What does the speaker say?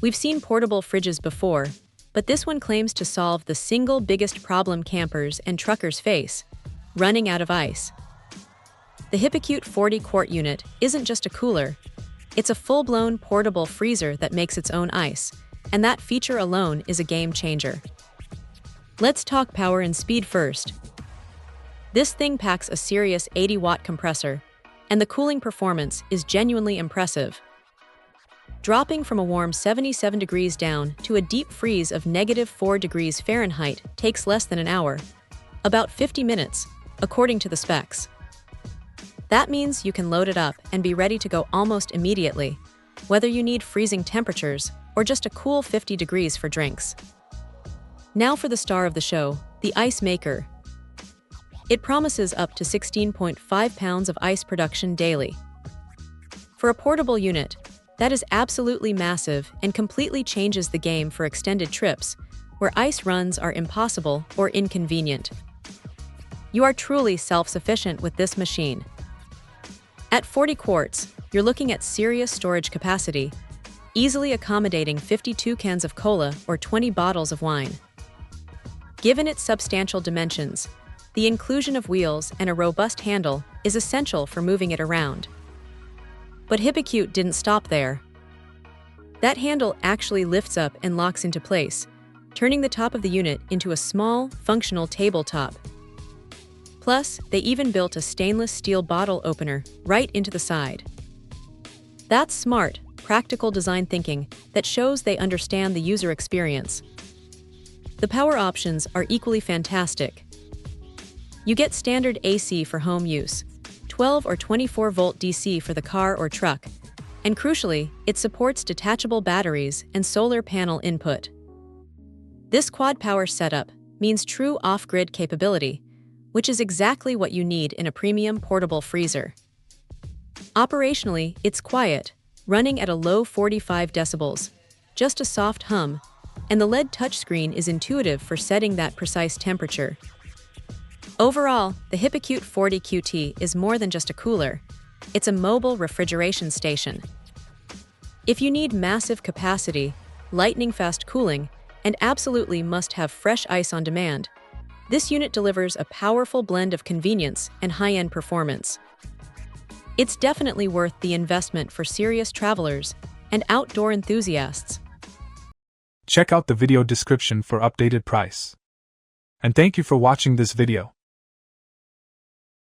We've seen portable fridges before, but this one claims to solve the single biggest problem campers and truckers face: running out of ice. The Hipicute 40 Quart unit isn't just a cooler, it's a full-blown portable freezer that makes its own ice, and that feature alone is a game changer. Let's talk power and speed first. This thing packs a serious 80-watt compressor, and the cooling performance is genuinely impressive. Dropping from a warm 77 degrees down to a deep freeze of -4 degrees Fahrenheit takes less than an hour, about 50 minutes, according to the specs. That means you can load it up and be ready to go almost immediately, whether you need freezing temperatures or just a cool 50 degrees for drinks. Now for the star of the show, the ice maker. It promises up to 16.5 pounds of ice production daily. For a portable unit, that is absolutely massive and completely changes the game for extended trips, where ice runs are impossible or inconvenient. You are truly self-sufficient with this machine. At 40 quarts, you're looking at serious storage capacity, easily accommodating 52 cans of cola or 20 bottles of wine. Given its substantial dimensions, the inclusion of wheels and a robust handle is essential for moving it around. But Hipicute didn't stop there. That handle actually lifts up and locks into place, turning the top of the unit into a small, functional tabletop. Plus, they even built a stainless steel bottle opener right into the side. That's smart, practical design thinking that shows they understand the user experience. The power options are equally fantastic. You get standard AC for home use, 12 or 24-volt DC for the car or truck, and crucially, it supports detachable batteries and solar panel input. This quad-power setup means true off-grid capability, which is exactly what you need in a premium portable freezer. Operationally, it's quiet, running at a low 45 decibels, just a soft hum, and the LED touchscreen is intuitive for setting that precise temperature. Overall, the Hipicute 40QT is more than just a cooler. It's a mobile refrigeration station. If you need massive capacity, lightning-fast cooling, and absolutely must-have fresh ice on demand, this unit delivers a powerful blend of convenience and high-end performance. It's definitely worth the investment for serious travelers and outdoor enthusiasts. Check out the video description for updated price. And thank you for watching this video.